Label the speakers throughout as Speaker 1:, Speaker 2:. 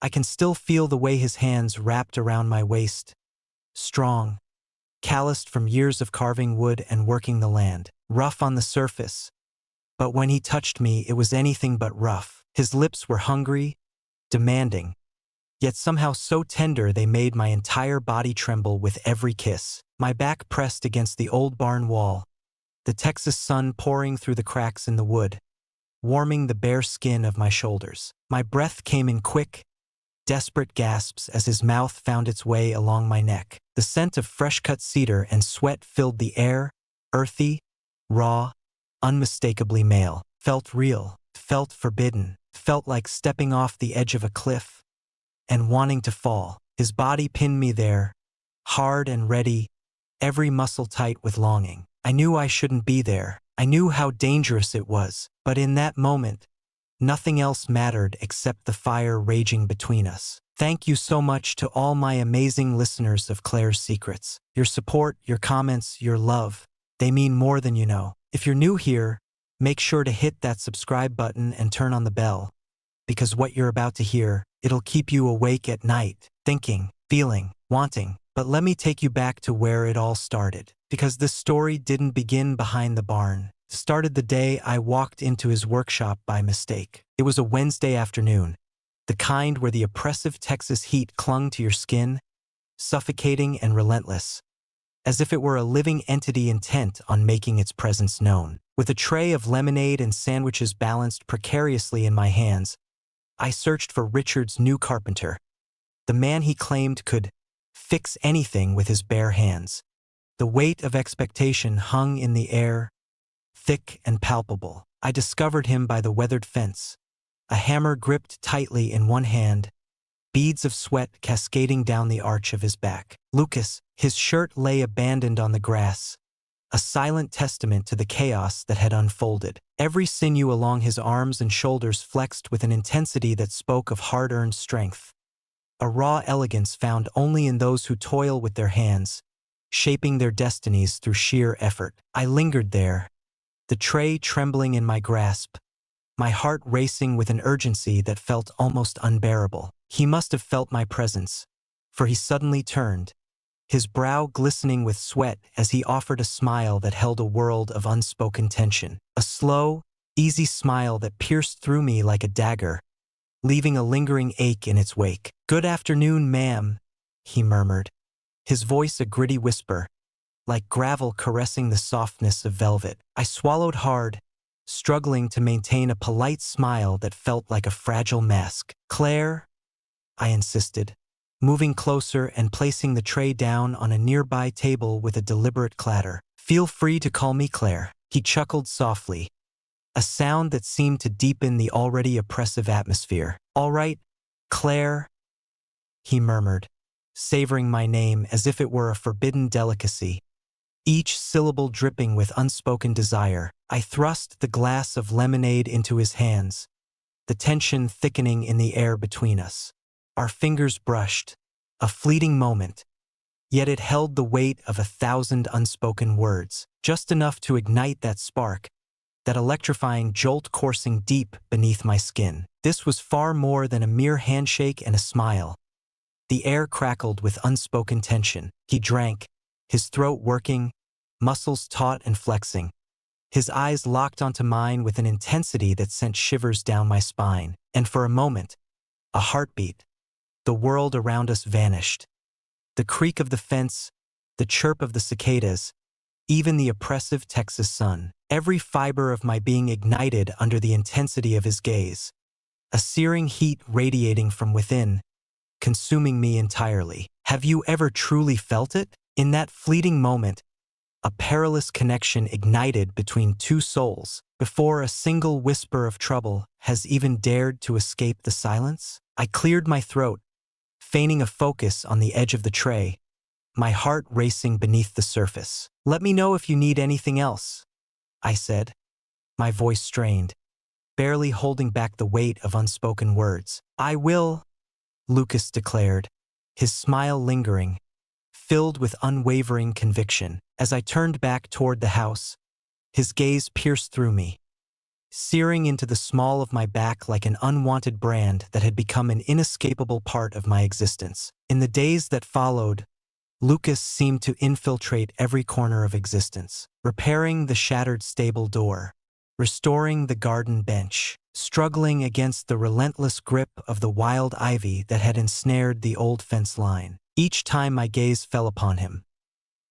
Speaker 1: I can still feel the way his hands wrapped around my waist. Strong, calloused from years of carving wood and working the land. Rough on the surface. But when he touched me, it was anything but rough. His lips were hungry, demanding, yet somehow so tender they made my entire body tremble with every kiss. My back pressed against the old barn wall, the Texas sun pouring through the cracks in the wood, warming the bare skin of my shoulders. My breath came in quick, desperate gasps as his mouth found its way along my neck. The scent of fresh-cut cedar and sweat filled the air, earthy, raw, unmistakably male. Felt real, felt forbidden, felt like stepping off the edge of a cliff and wanting to fall. His body pinned me there, hard and ready, every muscle tight with longing. I knew I shouldn't be there. I knew how dangerous it was, but in that moment, nothing else mattered except the fire raging between us. Thank you so much to all my amazing listeners of Claire's Secrets. Your support, your comments, your love, they mean more than you know. If you're new here, make sure to hit that subscribe button and turn on the bell, because what you're about to hear, it'll keep you awake at night, thinking, feeling, wanting. But let me take you back to where it all started, because this story didn't begin behind the barn. It started the day I walked into his workshop by mistake. It was a Wednesday afternoon, the kind where the oppressive Texas heat clung to your skin, suffocating and relentless, as if it were a living entity intent on making its presence known. With a tray of lemonade and sandwiches balanced precariously in my hands, I searched for Richard's new carpenter, the man he claimed could fix anything with his bare hands. The weight of expectation hung in the air, thick and palpable. I discovered him by the weathered fence, a hammer gripped tightly in one hand, beads of sweat cascading down the arch of his back. Lucas, his shirt lay abandoned on the grass, a silent testament to the chaos that had unfolded. Every sinew along his arms and shoulders flexed with an intensity that spoke of hard-earned strength, a raw elegance found only in those who toil with their hands, shaping their destinies through sheer effort. I lingered there, the tray trembling in my grasp, my heart racing with an urgency that felt almost unbearable. He must have felt my presence, for he suddenly turned, his brow glistening with sweat as he offered a smile that held a world of unspoken tension. A slow, easy smile that pierced through me like a dagger, leaving a lingering ache in its wake. "Good afternoon, ma'am," he murmured, his voice a gritty whisper, like gravel caressing the softness of velvet. I swallowed hard, struggling to maintain a polite smile that felt like a fragile mask. "Claire," I insisted, moving closer and placing the tray down on a nearby table with a deliberate clatter. "Feel free to call me Claire." He chuckled softly, a sound that seemed to deepen the already oppressive atmosphere. "All right, Claire," he murmured, savoring my name as if it were a forbidden delicacy, each syllable dripping with unspoken desire. I thrust the glass of lemonade into his hands, the tension thickening in the air between us. Our fingers brushed, a fleeting moment, yet it held the weight of 1,000 unspoken words, just enough to ignite that spark, that electrifying jolt coursing deep beneath my skin. This was far more than a mere handshake and a smile. The air crackled with unspoken tension. He drank, his throat working, muscles taut and flexing. His eyes locked onto mine with an intensity that sent shivers down my spine. And for a moment, a heartbeat, the world around us vanished. The creak of the fence, the chirp of the cicadas, even the oppressive Texas sun. Every fiber of my being ignited under the intensity of his gaze, a searing heat radiating from within, consuming me entirely. Have you ever truly felt it? In that fleeting moment, a perilous connection ignited between two souls, before a single whisper of trouble has even dared to escape the silence. I cleared my throat, feigning a focus on the edge of the tray, my heart racing beneath the surface. "Let me know if you need anything else," I said, my voice strained, barely holding back the weight of unspoken words. "I will," Lucas declared, his smile lingering, filled with unwavering conviction. As I turned back toward the house, his gaze pierced through me, searing into the small of my back like an unwanted brand that had become an inescapable part of my existence. In the days that followed, Lucas seemed to infiltrate every corner of existence, repairing the shattered stable door, restoring the garden bench, struggling against the relentless grip of the wild ivy that had ensnared the old fence line. Each time my gaze fell upon him,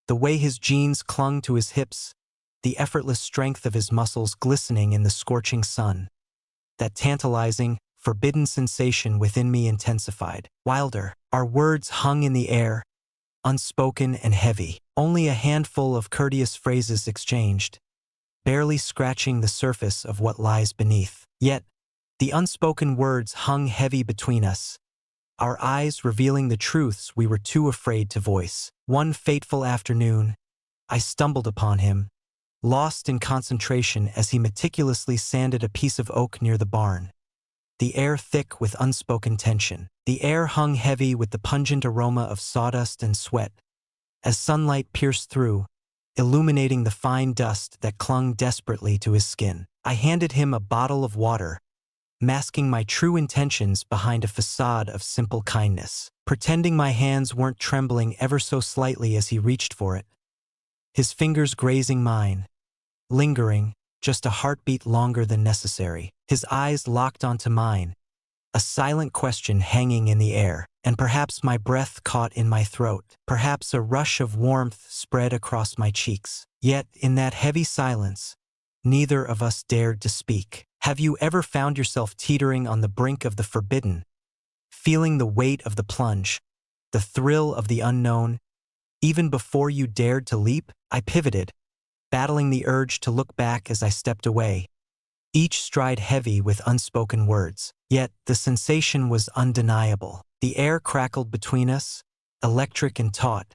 Speaker 1: the way his jeans clung to his hips, the effortless strength of his muscles glistening in the scorching sun, that tantalizing, forbidden sensation within me intensified. Wilder, our words hung in the air, unspoken and heavy, only a handful of courteous phrases exchanged, barely scratching the surface of what lies beneath. Yet, the unspoken words hung heavy between us, our eyes revealing the truths we were too afraid to voice. One fateful afternoon, I stumbled upon him, lost in concentration as he meticulously sanded a piece of oak near the barn, the air thick with unspoken tension. The air hung heavy with the pungent aroma of sawdust and sweat, as sunlight pierced through, illuminating the fine dust that clung desperately to his skin. I handed him a bottle of water, masking my true intentions behind a facade of simple kindness, pretending my hands weren't trembling ever so slightly as he reached for it, his fingers grazing mine, lingering, just a heartbeat longer than necessary. His eyes locked onto mine, a silent question hanging in the air, and perhaps my breath caught in my throat. Perhaps a rush of warmth spread across my cheeks. Yet, in that heavy silence, neither of us dared to speak. Have you ever found yourself teetering on the brink of the forbidden, feeling the weight of the plunge, the thrill of the unknown, even before you dared to leap? I pivoted, battling the urge to look back as I stepped away, each stride heavy with unspoken words. Yet the sensation was undeniable. The air crackled between us, electric and taut,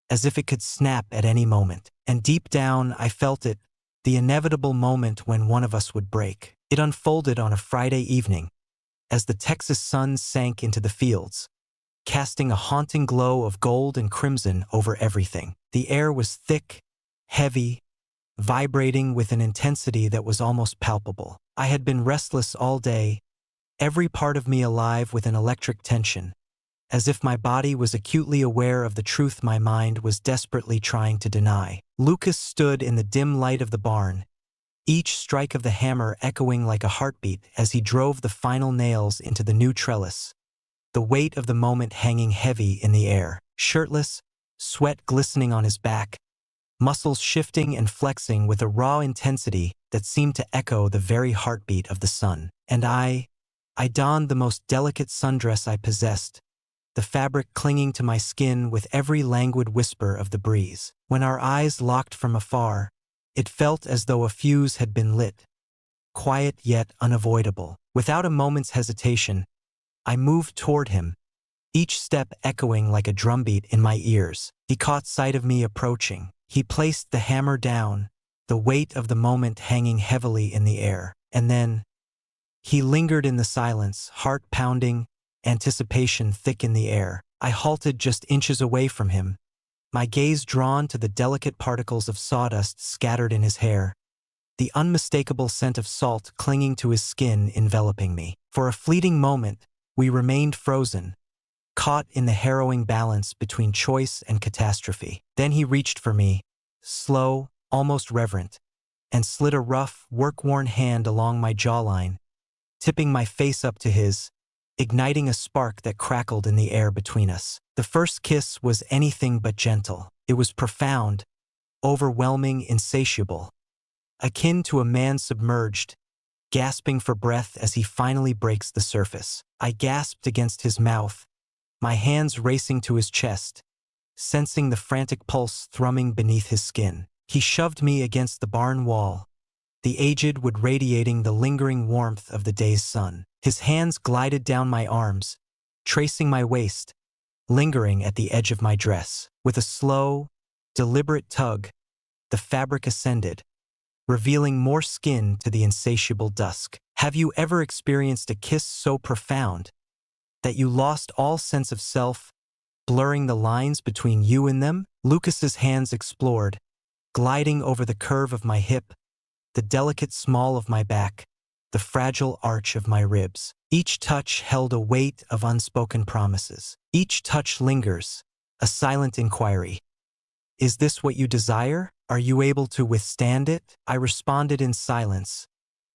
Speaker 1: as if it could snap at any moment. And deep down, I felt it, the inevitable moment when one of us would break. It unfolded on a Friday evening, as the Texas sun sank into the fields, casting a haunting glow of gold and crimson over everything. The air was thick, heavy, vibrating with an intensity that was almost palpable. I had been restless all day, every part of me alive with an electric tension, as if my body was acutely aware of the truth my mind was desperately trying to deny. Lucas stood in the dim light of the barn, each strike of the hammer echoing like a heartbeat as he drove the final nails into the new trellis, the weight of the moment hanging heavy in the air. Shirtless, sweat glistening on his back, muscles shifting and flexing with a raw intensity that seemed to echo the very heartbeat of the sun. And I donned the most delicate sundress I possessed, the fabric clinging to my skin with every languid whisper of the breeze. When our eyes locked from afar, it felt as though a fuse had been lit, quiet yet unavoidable. Without a moment's hesitation, I moved toward him, each step echoing like a drumbeat in my ears. He caught sight of me approaching. He placed the hammer down, the weight of the moment hanging heavily in the air. And then, he lingered in the silence, heart pounding, anticipation thick in the air. I halted just inches away from him, my gaze drawn to the delicate particles of sawdust scattered in his hair, the unmistakable scent of salt clinging to his skin enveloping me. For a fleeting moment, we remained frozen, caught in the harrowing balance between choice and catastrophe. Then he reached for me, slow, almost reverent, and slid a rough, work-worn hand along my jawline, tipping my face up to his, igniting a spark that crackled in the air between us. The first kiss was anything but gentle. It was profound, overwhelming, insatiable, akin to a man submerged, gasping for breath as he finally breaks the surface. I gasped against his mouth, my hands racing to his chest, sensing the frantic pulse thrumming beneath his skin. He shoved me against the barn wall, the aged wood radiating the lingering warmth of the day's sun. His hands glided down my arms, tracing my waist, lingering at the edge of my dress. With a slow, deliberate tug, the fabric ascended, revealing more skin to the insatiable dusk. Have you ever experienced a kiss so profound that you lost all sense of self, blurring the lines between you and them? Lucas's hands explored, gliding over the curve of my hip, the delicate small of my back, the fragile arch of my ribs. Each touch held a weight of unspoken promises. Each touch lingers, a silent inquiry. Is this what you desire? Are you able to withstand it? I responded in silence,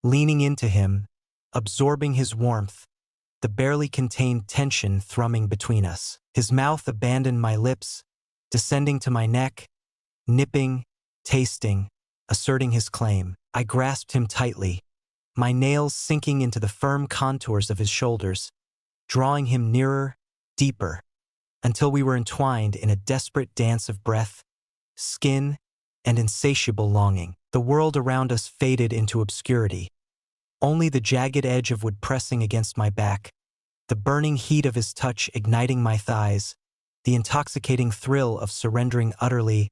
Speaker 1: leaning into him, absorbing his warmth, the barely contained tension thrumming between us. His mouth abandoned my lips, descending to my neck, nipping, tasting, asserting his claim. I grasped him tightly, my nails sinking into the firm contours of his shoulders, drawing him nearer, deeper, until we were entwined in a desperate dance of breath, skin, and insatiable longing. The world around us faded into obscurity. Only the jagged edge of wood pressing against my back, the burning heat of his touch igniting my thighs, the intoxicating thrill of surrendering utterly,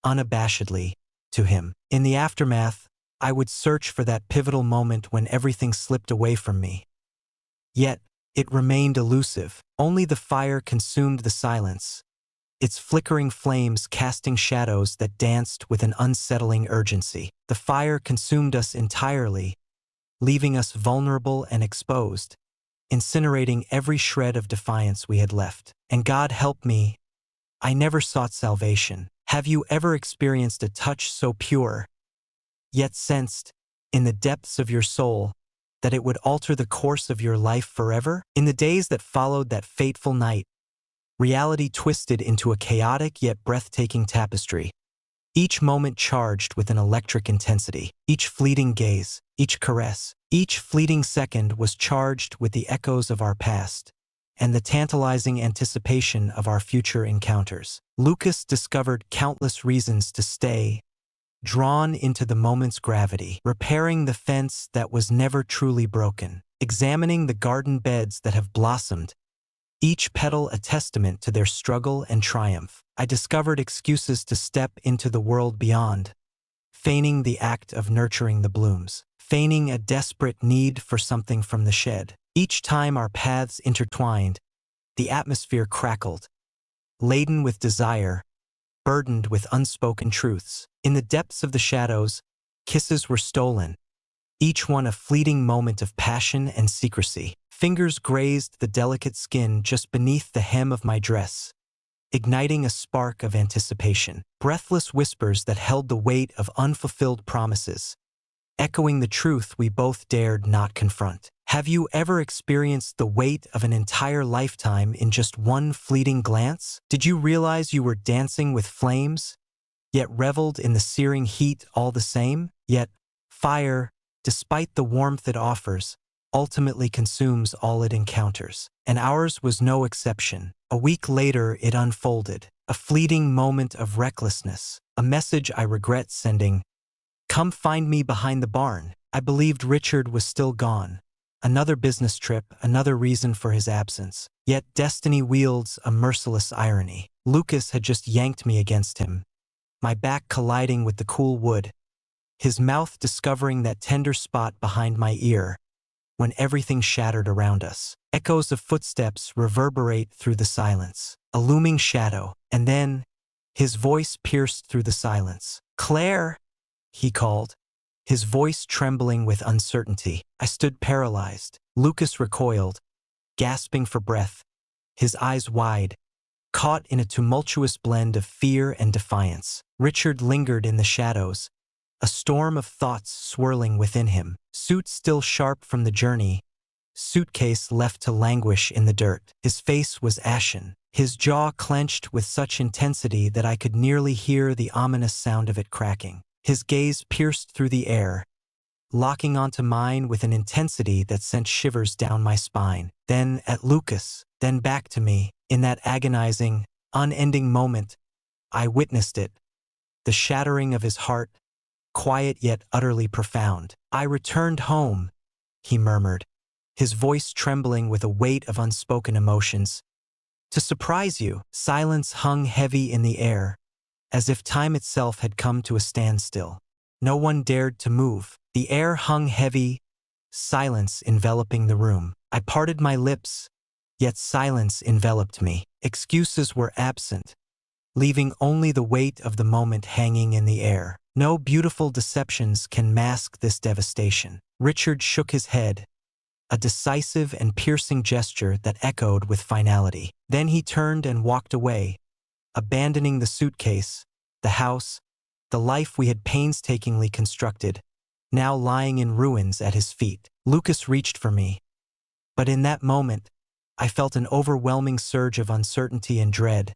Speaker 1: unabashedly, to him. In the aftermath, I would search for that pivotal moment when everything slipped away from me. Yet, it remained elusive. Only the fire consumed the silence, its flickering flames casting shadows that danced with an unsettling urgency. The fire consumed us entirely, leaving us vulnerable and exposed, incinerating every shred of defiance we had left. And God help me, I never sought salvation. Have you ever experienced a touch so pure, yet sensed, in the depths of your soul, that it would alter the course of your life forever? In the days that followed that fateful night, reality twisted into a chaotic yet breathtaking tapestry, each moment charged with an electric intensity. Each fleeting gaze, each caress, each fleeting second was charged with the echoes of our past and the tantalizing anticipation of our future encounters. Lucas discovered countless reasons to stay, drawn into the moment's gravity, repairing the fence that was never truly broken, examining the garden beds that have blossomed, each petal a testament to their struggle and triumph. I discovered excuses to step into the world beyond, feigning the act of nurturing the blooms, feigning a desperate need for something from the shed. Each time our paths intertwined, the atmosphere crackled, laden with desire, burdened with unspoken truths. In the depths of the shadows, kisses were stolen, each one a fleeting moment of passion and secrecy. Fingers grazed the delicate skin just beneath the hem of my dress, igniting a spark of anticipation. Breathless whispers that held the weight of unfulfilled promises, echoing the truth we both dared not confront. Have you ever experienced the weight of an entire lifetime in just one fleeting glance? Did you realize you were dancing with flames, yet reveled in the searing heat all the same? Yet, fire, despite the warmth it offers, ultimately consumes all it encounters. And ours was no exception. A week later, it unfolded, a fleeting moment of recklessness, a message I regret sending. Come find me behind the barn. I believed Richard was still gone. Another business trip, another reason for his absence. Yet destiny wields a merciless irony. Lucas had just yanked me against him, my back colliding with the cool wood, his mouth discovering that tender spot behind my ear, when everything shattered around us. Echoes of footsteps reverberate through the silence, a looming shadow, and then, his voice pierced through the silence. Claire, he called, his voice trembling with uncertainty. I stood paralyzed. Lucas recoiled, gasping for breath, his eyes wide, caught in a tumultuous blend of fear and defiance. Richard lingered in the shadows, a storm of thoughts swirling within him. Suit still sharp from the journey, suitcase left to languish in the dirt. His face was ashen, his jaw clenched with such intensity that I could nearly hear the ominous sound of it cracking. His gaze pierced through the air, locking onto mine with an intensity that sent shivers down my spine. Then at Lucas, then back to me. In that agonizing, unending moment, I witnessed it, the shattering of his heart, quiet yet utterly profound. I returned home, he murmured, his voice trembling with a weight of unspoken emotions. To surprise you. Silence hung heavy in the air, as if time itself had come to a standstill. No one dared to move. The air hung heavy, silence enveloping the room. I parted my lips, yet silence enveloped me. Excuses were absent. leaving only the weight of the moment hanging in the air. No beautiful deceptions can mask this devastation. Richard shook his head, a decisive and piercing gesture that echoed with finality. Then he turned and walked away, abandoning the suitcase, the house, the life we had painstakingly constructed, now lying in ruins at his feet. Lucas reached for me, but in that moment, I felt an overwhelming surge of uncertainty and dread,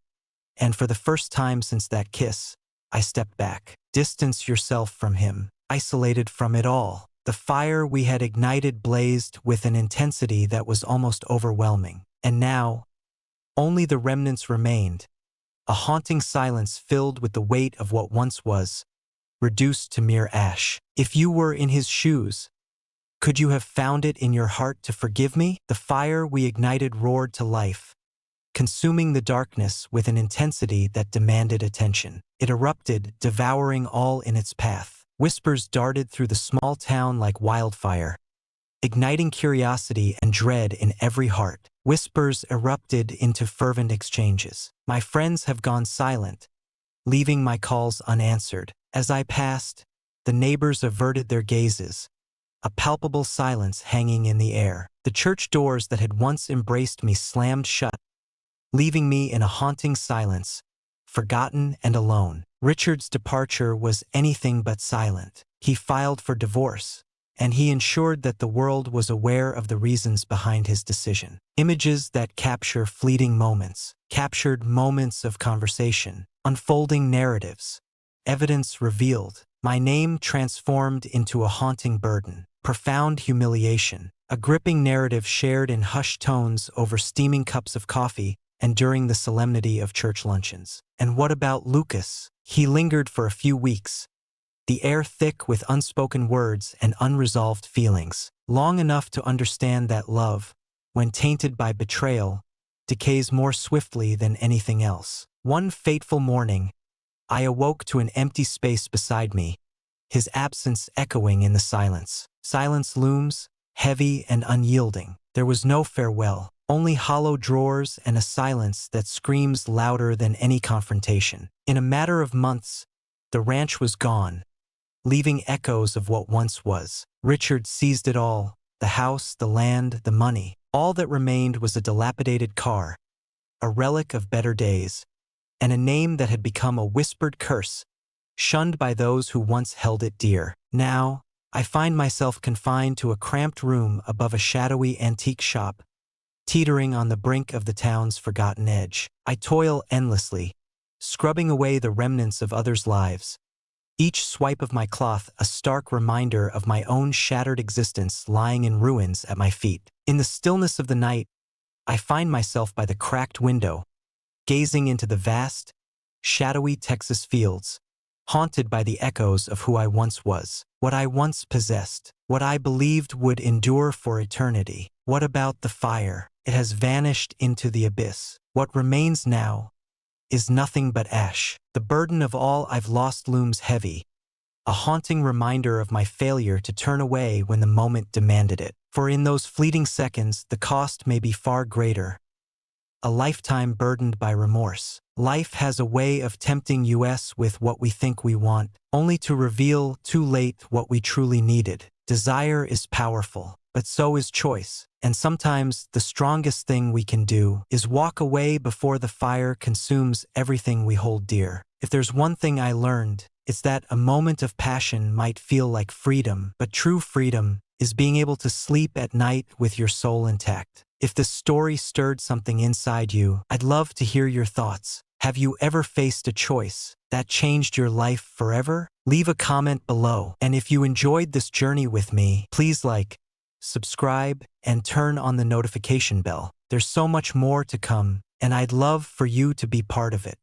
Speaker 1: and for the first time since that kiss, I stepped back. Distance yourself from him, isolated from it all. The fire we had ignited blazed with an intensity that was almost overwhelming. And now, only the remnants remained, a haunting silence filled with the weight of what once was, reduced to mere ash. If you were in his shoes, could you have found it in your heart to forgive me? The fire we ignited roared to life, consuming the darkness with an intensity that demanded attention. It erupted, devouring all in its path. Whispers darted through the small town like wildfire, igniting curiosity and dread in every heart. Whispers erupted into fervent exchanges. My friends have gone silent, leaving my calls unanswered. As I passed, the neighbors averted their gazes, a palpable silence hanging in the air. The church doors that had once embraced me slammed shut, leaving me in a haunting silence, forgotten and alone. Richard's departure was anything but silent. He filed for divorce, and he ensured that the world was aware of the reasons behind his decision. Images that capture fleeting moments, captured moments of conversation, unfolding narratives, evidence revealed. My name transformed into a haunting burden, profound humiliation, a gripping narrative shared in hushed tones over steaming cups of coffee and during the solemnity of church luncheons. And what about Lucas? He lingered for a few weeks, the air thick with unspoken words and unresolved feelings, long enough to understand that love, when tainted by betrayal, decays more swiftly than anything else. One fateful morning, I awoke to an empty space beside me, his absence echoing in the silence. Silence looms, heavy and unyielding. There was no farewell, only hollow drawers and a silence that screams louder than any confrontation. In a matter of months, the ranch was gone, leaving echoes of what once was. Richard seized it all, the house, the land, the money. All that remained was a dilapidated car, a relic of better days, and a name that had become a whispered curse, shunned by those who once held it dear. Now, I find myself confined to a cramped room above a shadowy antique shop, teetering on the brink of the town's forgotten edge. I toil endlessly, scrubbing away the remnants of others' lives, each swipe of my cloth a stark reminder of my own shattered existence lying in ruins at my feet. In the stillness of the night, I find myself by the cracked window, gazing into the vast, shadowy Texas fields, haunted by the echoes of who I once was, what I once possessed, what I believed would endure for eternity. What about the fire? It has vanished into the abyss. What remains now is nothing but ash. The burden of all I've lost looms heavy, a haunting reminder of my failure to turn away when the moment demanded it. For in those fleeting seconds, the cost may be far greater, a lifetime burdened by remorse. Life has a way of tempting us with what we think we want, only to reveal too late what we truly needed. Desire is powerful, but so is choice. And sometimes the strongest thing we can do is walk away before the fire consumes everything we hold dear. If there's one thing I learned, it's that a moment of passion might feel like freedom, but true freedom is being able to sleep at night with your soul intact. If this story stirred something inside you, I'd love to hear your thoughts. Have you ever faced a choice that changed your life forever? Leave a comment below. And if you enjoyed this journey with me, please like, subscribe, and turn on the notification bell. There's so much more to come, and I'd love for you to be part of it.